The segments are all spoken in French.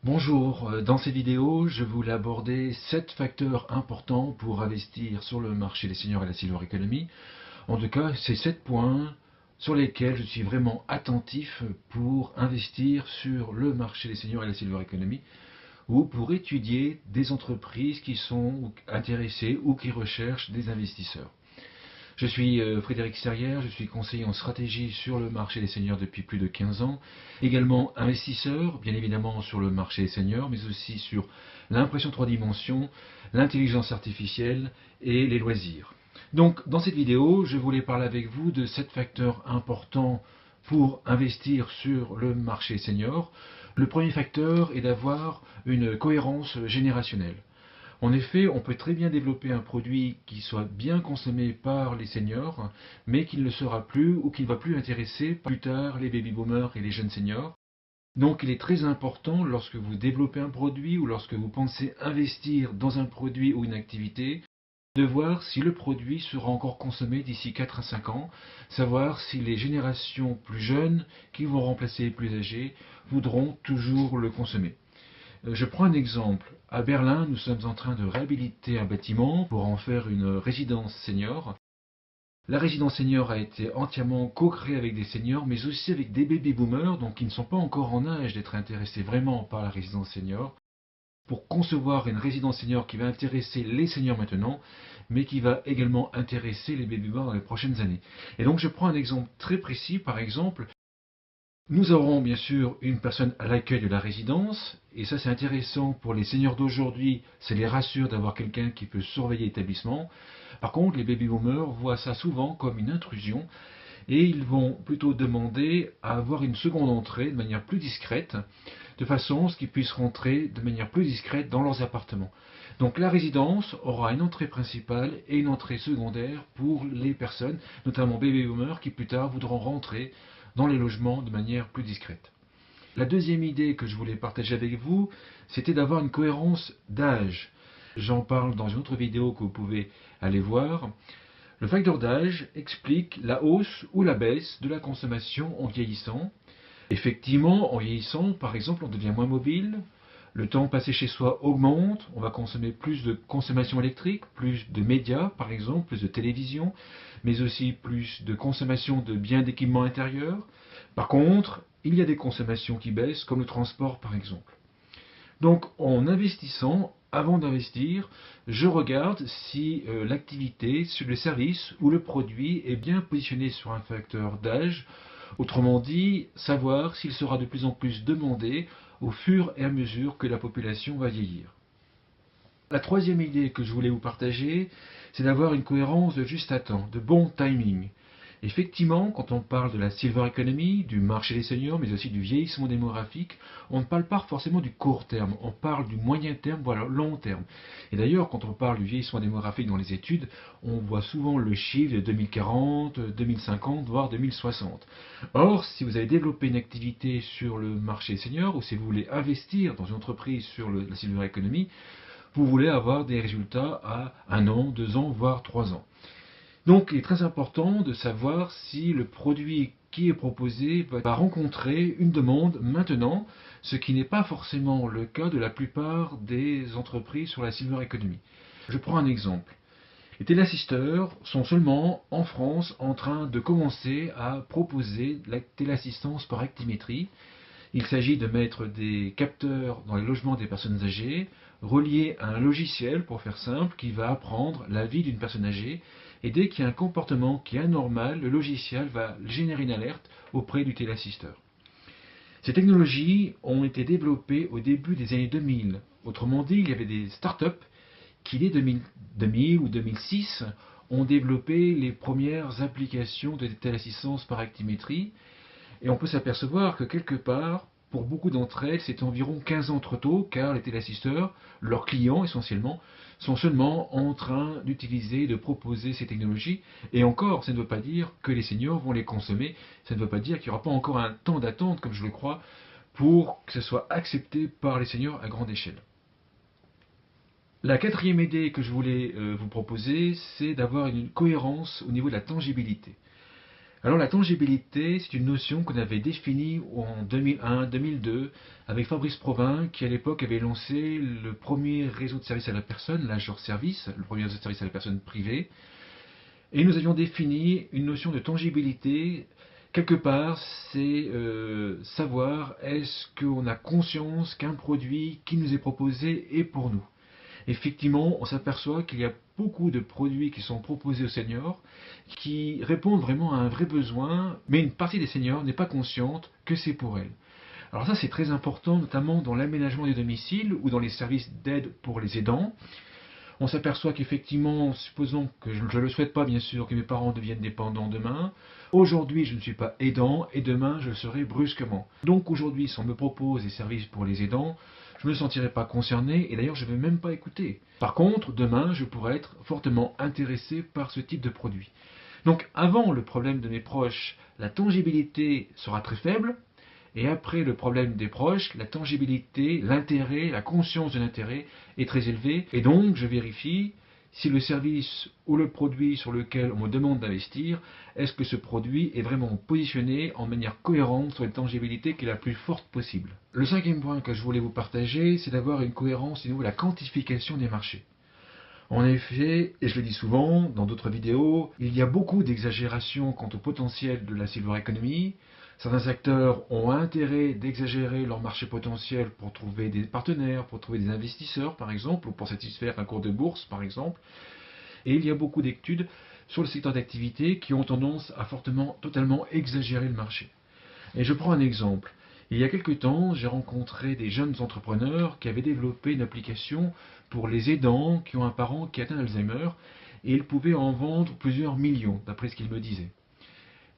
Bonjour, dans cette vidéo, je voulais aborder 7 facteurs importants pour investir sur le marché des seniors et la silver economy. En tout cas, c'est 7 points sur lesquels je suis vraiment attentif pour investir sur le marché des seniors et la silver economy ou pour étudier des entreprises qui sont intéressées ou qui recherchent des investisseurs. Je suis Frédéric Serrière, je suis conseiller en stratégie sur le marché des seniors depuis plus de 15 ans, également investisseur, bien évidemment sur le marché des seniors, mais aussi sur l'impression 3 dimensions, l'intelligence artificielle et les loisirs. Donc dans cette vidéo, je voulais parler avec vous de 7 facteurs importants pour investir sur le marché senior. Le premier facteur est d'avoir une cohérence générationnelle. En effet, on peut très bien développer un produit qui soit bien consommé par les seniors, mais qui ne le sera plus ou qui ne va plus intéresser plus tard les baby-boomers et les jeunes seniors. Donc il est très important lorsque vous développez un produit ou lorsque vous pensez investir dans un produit ou une activité, de voir si le produit sera encore consommé d'ici 4 à 5 ans, savoir si les générations plus jeunes qui vont remplacer les plus âgés voudront toujours le consommer. Je prends un exemple. À Berlin, nous sommes en train de réhabiliter un bâtiment pour en faire une résidence senior. La résidence senior a été entièrement co-créée avec des seniors, mais aussi avec des baby-boomers, donc qui ne sont pas encore en âge d'être intéressés vraiment par la résidence senior, pour concevoir une résidence senior qui va intéresser les seniors maintenant, mais qui va également intéresser les baby-boomers dans les prochaines années. Et donc je prends un exemple très précis, par exemple, nous aurons bien sûr une personne à l'accueil de la résidence, et ça c'est intéressant pour les seniors d'aujourd'hui, ça les rassure d'avoir quelqu'un qui peut surveiller l'établissement. Par contre, les baby-boomers voient ça souvent comme une intrusion, et ils vont plutôt demander à avoir une seconde entrée de manière plus discrète, de façon à ce qu'ils puissent rentrer de manière plus discrète dans leurs appartements. Donc la résidence aura une entrée principale et une entrée secondaire pour les personnes, notamment baby-boomers, qui plus tard voudront rentrer dans les logements de manière plus discrète. La deuxième idée que je voulais partager avec vous, c'était d'avoir une cohérence d'âge. J'en parle dans une autre vidéo que vous pouvez aller voir. Le facteur d'âge explique la hausse ou la baisse de la consommation en vieillissant. Effectivement, en vieillissant, par exemple, on devient moins mobile, le temps passé chez soi augmente, on va consommer plus de consommation électrique, plus de médias, par exemple, plus de télévision, mais aussi plus de consommation de biens d'équipement intérieur. Par contre, il y a des consommations qui baissent, comme le transport, par exemple. Donc, en investissant, avant d'investir, je regarde si l'activité, sur le service ou le produit est bien positionné sur un facteur d'âge. Autrement dit, savoir s'il sera de plus en plus demandé au fur et à mesure que la population va vieillir. La troisième idée que je voulais vous partager, c'est d'avoir une cohérence de juste à temps, de bon timing. Effectivement, quand on parle de la silver economy, du marché des seniors, mais aussi du vieillissement démographique, on ne parle pas forcément du court terme, on parle du moyen terme, voire long terme. Et d'ailleurs, quand on parle du vieillissement démographique dans les études, on voit souvent le chiffre de 2040, 2050, voire 2060. Or, si vous avez développé une activité sur le marché senior, ou si vous voulez investir dans une entreprise sur la silver economy, vous voulez avoir des résultats à 1 an, 2 ans, voire 3 ans. Donc il est très important de savoir si le produit qui est proposé va rencontrer une demande maintenant, ce qui n'est pas forcément le cas de la plupart des entreprises sur la silver economy. Je prends un exemple. Les téléassisteurs sont seulement en France en train de commencer à proposer la téléassistance par actimétrie. Il s'agit de mettre des capteurs dans les logements des personnes âgées, reliés à un logiciel, pour faire simple, qui va apprendre la vie d'une personne âgée, et dès qu'il y a un comportement qui est anormal, le logiciel va générer une alerte auprès du téléassisteur. Ces technologies ont été développées au début des années 2000. Autrement dit, il y avait des startups qui, dès 2000 ou 2006, ont développé les premières applications de téléassistance par actimétrie. Et on peut s'apercevoir que quelque part, pour beaucoup d'entre elles, c'est environ 15 ans trop tôt, car les téléassisteurs, leurs clients essentiellement, sont seulement en train d'utiliser, de proposer ces technologies. Et encore, ça ne veut pas dire que les seniors vont les consommer, ça ne veut pas dire qu'il n'y aura pas encore un temps d'attente, comme je le crois, pour que ce soit accepté par les seniors à grande échelle. La quatrième idée que je voulais vous proposer, c'est d'avoir une cohérence au niveau de la tangibilité. Alors la tangibilité, c'est une notion qu'on avait définie en 2001-2002 avec Fabrice Provin qui à l'époque avait lancé le premier réseau de services à la personne, l'Azure Service, le premier réseau de services à la personne privée. Et nous avions défini une notion de tangibilité. Quelque part, c'est savoir est-ce qu'on a conscience qu'un produit qui nous est proposé est pour nous. Effectivement, on s'aperçoit qu'il y a beaucoup de produits qui sont proposés aux seniors qui répondent vraiment à un vrai besoin, mais une partie des seniors n'est pas consciente que c'est pour elle. Alors ça, c'est très important, notamment dans l'aménagement des domiciles ou dans les services d'aide pour les aidants. On s'aperçoit qu'effectivement, supposons que je ne le souhaite pas bien sûr, que mes parents deviennent dépendants demain, aujourd'hui je ne suis pas aidant et demain je le serai brusquement. Donc aujourd'hui, si on me propose des services pour les aidants, je ne me sentirai pas concerné et d'ailleurs je ne vais même pas écouter. Par contre, demain, je pourrais être fortement intéressé par ce type de produit. Donc avant le problème de mes proches, la tangibilité sera très faible, et après le problème des proches, la tangibilité, l'intérêt, la conscience de l'intérêt est très élevée. Et donc je vérifie si le service ou le produit sur lequel on me demande d'investir, est-ce que ce produit est vraiment positionné en manière cohérente sur une tangibilité qui est la plus forte possible. Le cinquième point que je voulais vous partager, c'est d'avoir une cohérence au niveau de la quantification des marchés. En effet, et je le dis souvent dans d'autres vidéos, il y a beaucoup d'exagération quant au potentiel de la silver economy. Certains acteurs ont intérêt d'exagérer leur marché potentiel pour trouver des partenaires, pour trouver des investisseurs par exemple, ou pour satisfaire un cours de bourse par exemple. Et il y a beaucoup d'études sur le secteur d'activité qui ont tendance à totalement exagérer le marché. Et je prends un exemple. Il y a quelque temps, j'ai rencontré des jeunes entrepreneurs qui avaient développé une application pour les aidants qui ont un parent qui atteint Alzheimer, et ils pouvaient en vendre plusieurs millions, d'après ce qu'ils me disaient.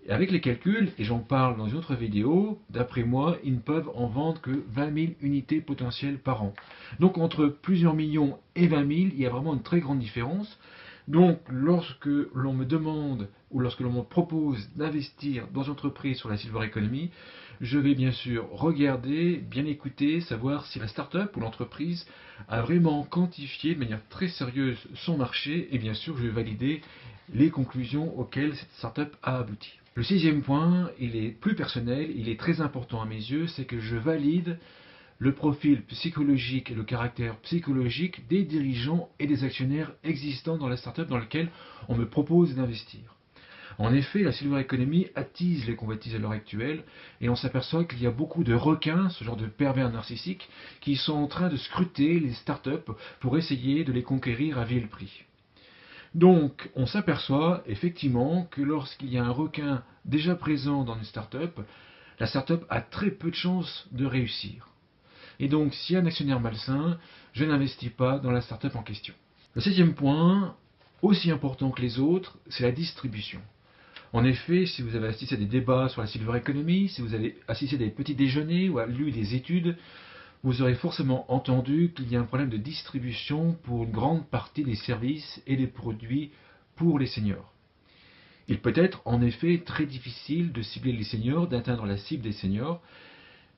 Et avec les calculs, et j'en parle dans une autre vidéo, d'après moi, ils ne peuvent en vendre que 20 000 unités potentielles par an. Donc entre plusieurs millions et 20 000, il y a vraiment une très grande différence. Donc lorsque l'on me demande ou lorsque l'on me propose d'investir dans une entreprise sur la silver economy, je vais bien sûr regarder, bien écouter, savoir si la start-up ou l'entreprise a vraiment quantifié de manière très sérieuse son marché, et bien sûr je vais valider les conclusions auxquelles cette start-up a abouti. Le sixième point, il est plus personnel, il est très important à mes yeux, c'est que je valide le profil psychologique et le caractère psychologique des dirigeants et des actionnaires existants dans la startup dans laquelle on me propose d'investir. En effet, la silver economy attise les convoitises à l'heure actuelle et on s'aperçoit qu'il y a beaucoup de requins, ce genre de pervers narcissiques, qui sont en train de scruter les startups pour essayer de les conquérir à vil prix. Donc, on s'aperçoit effectivement que lorsqu'il y a un requin déjà présent dans une startup, la startup a très peu de chances de réussir. Et donc, s'il y a un actionnaire malsain, je n'investis pas dans la startup en question. Le septième point, aussi important que les autres, c'est la distribution. En effet, si vous avez assisté à des débats sur la silver economy, si vous avez assisté à des petits déjeuners ou lu des études, vous aurez forcément entendu qu'il y a un problème de distribution pour une grande partie des services et des produits pour les seniors. Il peut être en effet très difficile de cibler les seniors, d'atteindre la cible des seniors,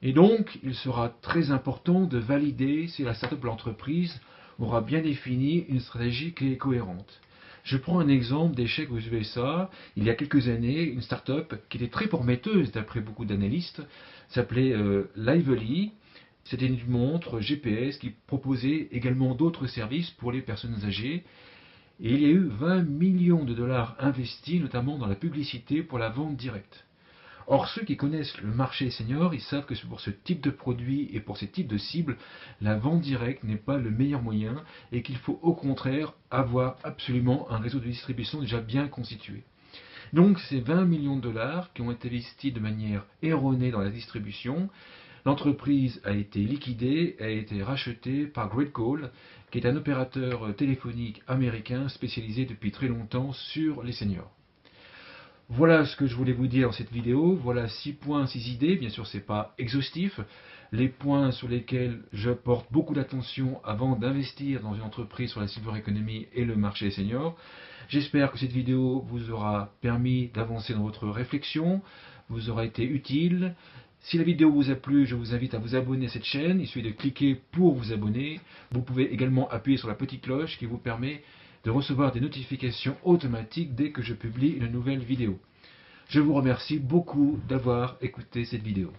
et donc il sera très important de valider si la startup ou l'entreprise aura bien défini une stratégie qui est cohérente. Je prends un exemple d'échec aux USA. Il y a quelques années, une startup qui était très prometteuse d'après beaucoup d'analystes s'appelait Lively. C'était une montre GPS qui proposait également d'autres services pour les personnes âgées. Et il y a eu 20 millions de dollars investis, notamment dans la publicité pour la vente directe. Or, ceux qui connaissent le marché senior, ils savent que pour ce type de produit et pour ce type de cible, la vente directe n'est pas le meilleur moyen et qu'il faut au contraire avoir absolument un réseau de distribution déjà bien constitué. Donc, ces 20 millions de dollars qui ont été investis de manière erronée dans la distribution, l'entreprise a été liquidée et a été rachetée par GreatCall, qui est un opérateur téléphonique américain spécialisé depuis très longtemps sur les seniors. Voilà ce que je voulais vous dire dans cette vidéo. Voilà 6 points, 6 idées. Bien sûr, ce n'est pas exhaustif. Les points sur lesquels je porte beaucoup d'attention avant d'investir dans une entreprise sur la silver economy et le marché senior. J'espère que cette vidéo vous aura permis d'avancer dans votre réflexion, vous aura été utile. Si la vidéo vous a plu, je vous invite à vous abonner à cette chaîne. Il suffit de cliquer pour vous abonner. Vous pouvez également appuyer sur la petite cloche qui vous permet de recevoir des notifications automatiques dès que je publie une nouvelle vidéo. Je vous remercie beaucoup d'avoir écouté cette vidéo.